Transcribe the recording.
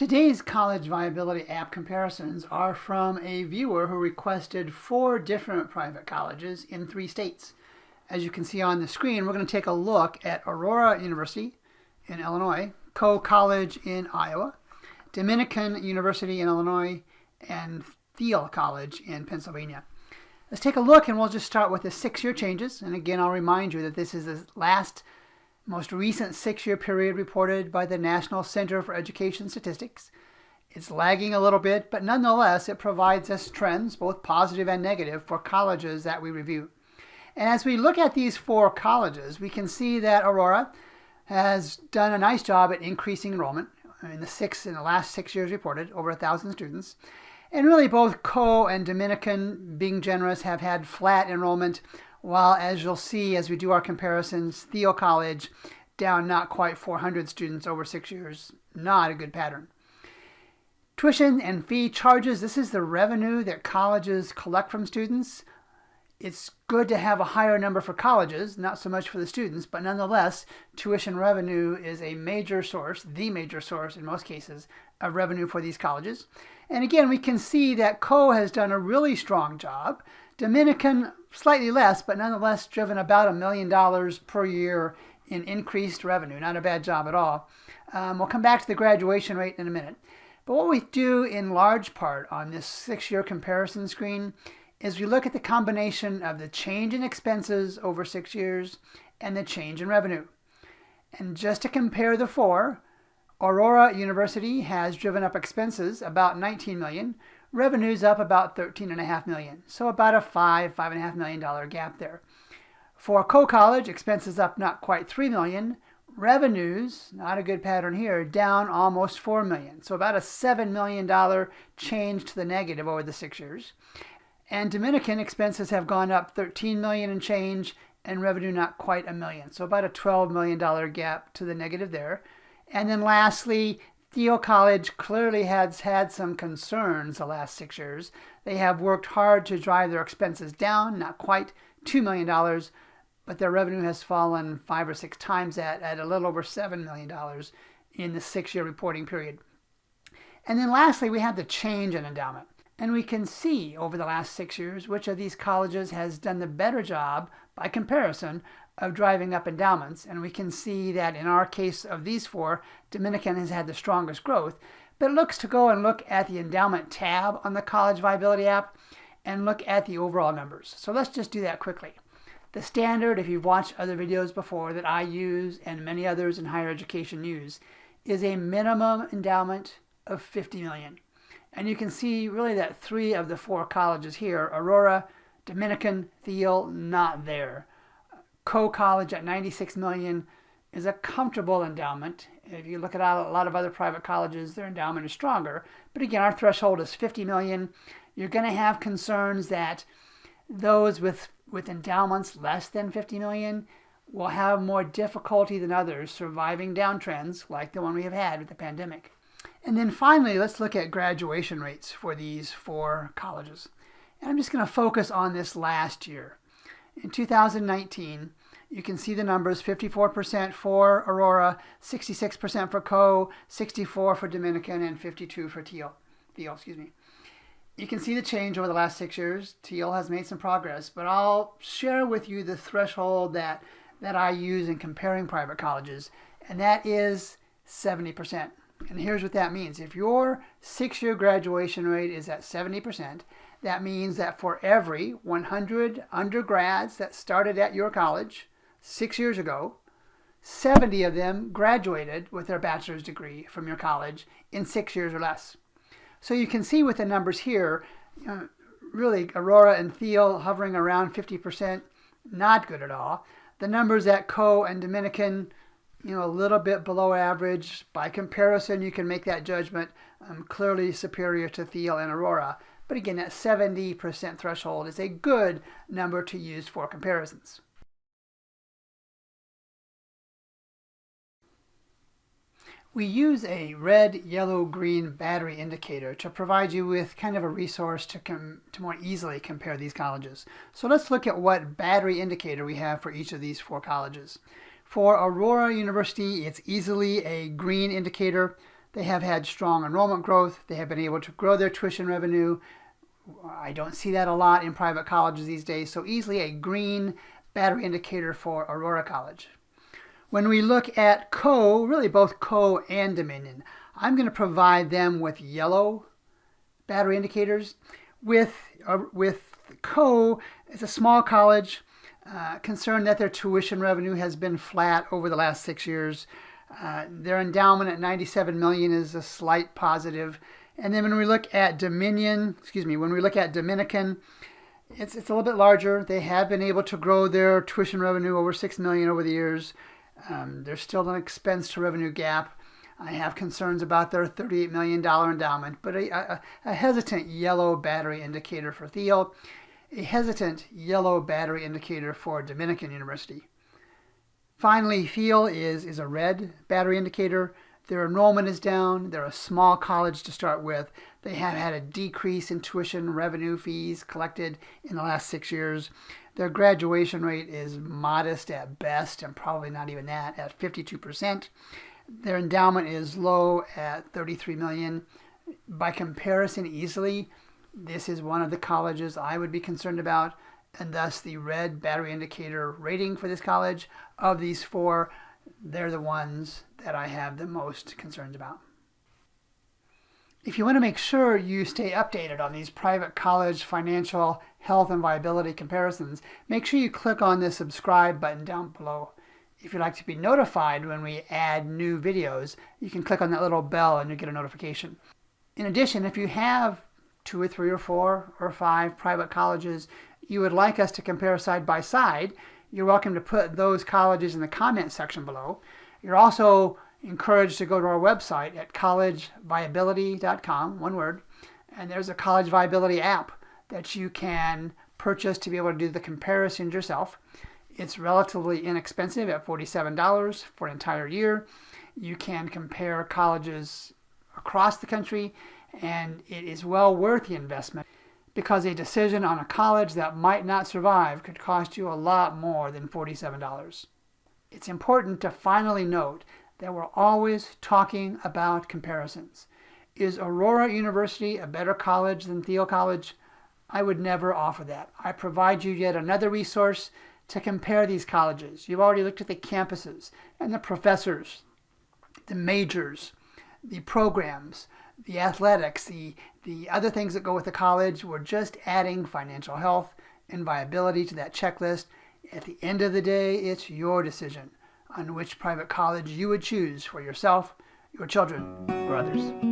Today's college viability app comparisons are from a viewer who requested 4 different private colleges in 3 states. As you can see on the screen, we're going to take a look at Aurora University in Illinois, College in Iowa, Dominican University in Illinois, and Thiel College in Pennsylvania. Let's take a look, and we'll just start with the 6-year changes. And again, I'll remind you that this is the most recent 6-year period reported by the National Center for Education Statistics. It's lagging a little bit, but nonetheless, it provides us trends, both positive and negative, for colleges that we review. And as we look at these 4 colleges, we can see that Aurora has done a nice job at increasing enrollment in the last 6 years reported, over 1,000 students. And really both and Dominican, being generous, have had flat enrollment, while, as you'll see as we do our comparisons, Thiel College down not quite 400 students over 6 years. Not a good pattern. Tuition and fee charges, this is the revenue that colleges collect from students. It's good to have a higher number for colleges, not so much for the students, but nonetheless, tuition revenue is a major source, the major source in most cases, of revenue for these colleges. And again, we can see that has done a really strong job. Dominican, slightly less, but nonetheless driven about $1 million per year in increased revenue. Not a bad job at all. We'll come back to the graduation rate in a minute. But what we do in large part on this 6-year comparison screen is we look at the combination of the change in expenses over 6 years and the change in revenue. And just to compare the 4, Aurora University has driven up expenses about $19 million, revenues up about $13.5 million, so about a $5.5 million gap there. For College, expenses up not quite $3 million, revenues, not a good pattern here, down almost $4 million, so about a $7 million change to the negative over the 6 years. And Dominican expenses have gone up $13 million and change, and revenue not quite $1 million, so about a $12 million gap to the negative there. And then lastly, Thiel College clearly has had some concerns the last 6 years. They have worked hard to drive their expenses down, not quite $2 million, but their revenue has fallen 5 or 6 times that, at a little over $7 million in the 6-year reporting period. And then lastly, we have the change in endowment. And we can see over the last 6 years which of these colleges has done the better job, by comparison, of driving up endowments. And we can see that in our case of these 4, Dominican has had the strongest growth. But it looks to go and look at the endowment tab on the College Viability app and look at the overall numbers. So let's just do that quickly. The standard, if you've watched other videos before that I use and many others in higher education use, is a minimum endowment of $50 million. And you can see really that 3 of the 4 colleges here, Aurora, Dominican, Thiel, not there. College at $96 million is a comfortable endowment. If you look at a lot of other private colleges, their endowment is stronger. But again, our threshold is $50 million. You're going to have concerns that those with endowments less than $50 million will have more difficulty than others surviving downtrends like the one we have had with the pandemic. And then finally, let's look at graduation rates for these 4 colleges. And I'm just going to focus on this last year. In 2019, you can see the numbers: 54% for Aurora, 66% for 64% for Dominican, and 52% for Thiel. You can see the change over the last 6 years. Thiel has made some progress, but I'll share with you the threshold that I use in comparing private colleges, and that is 70%. And here's what that means. If your 6-year graduation rate is at 70%, that means that for every 100 undergrads that started at your college 6 years ago, 70 of them graduated with their bachelor's degree from your college in 6 years or less. So you can see with the numbers here, really Aurora and Thiel hovering around 50%, not good at all. The numbers at and Dominican, a little bit below average. By comparison, you can make that judgment clearly superior to Thiel and Aurora. But again, that 70% threshold is a good number to use for comparisons. We use a red, yellow, green battery indicator to provide you with kind of a resource to more easily compare these colleges. So let's look at what battery indicator we have for each of these 4 colleges. For Aurora University, it's easily a green indicator. They have had strong enrollment growth. They have been able to grow their tuition revenue. I don't see that a lot in private colleges these days, so easily a green battery indicator for Aurora College. When we look at really both and Dominion, I'm going to provide them with yellow battery indicators. With it's a small college, concerned that their tuition revenue has been flat over the last 6 years. Their endowment at $97 million is a slight positive. And then when we look at Dominican, it's a little bit larger. They have been able to grow their tuition revenue over $6 million over the years. There's still an expense to revenue gap. I have concerns about their $38 million endowment, but a hesitant yellow battery indicator for Thiel, a hesitant yellow battery indicator for Dominican University. Finally, Thiel is a red battery indicator. Their enrollment is down. They're a small college to start with. They have had a decrease in tuition revenue fees collected in the last 6 years. Their graduation rate is modest at best, and probably not even that, at 52%. Their endowment is low at $33 million. By comparison, easily, this is one of the colleges I would be concerned about, and thus the red battery indicator rating for this college. Of these four, they're the ones that I have the most concerns about. If you want to make sure you stay updated on these private college financial health and viability comparisons, make sure you click on the subscribe button down below. If you'd like to be notified when we add new videos, you can click on that little bell and you'll get a notification. In addition, if you have 2 or 3 or 4 or 5 private colleges you would like us to compare side by side, you're welcome to put those colleges in the comment section below. You're also encouraged to go to our website at collegeviability.com, one word, and there's a college viability app that you can purchase to be able to do the comparisons yourself. It's relatively inexpensive at $47 for an entire year. You can compare colleges across the country, and it is well worth the investment because a decision on a college that might not survive could cost you a lot more than $47. It's important to finally note that we're always talking about comparisons. Is Aurora University a better college than Thiel College? I would never offer that. I provide you yet another resource to compare these colleges. You've already looked at the campuses and the professors, the majors, the programs, the athletics, the other things that go with the college. We're just adding financial health and viability to that checklist. At the end of the day, it's your decision on which private college you would choose for yourself, your children, or others.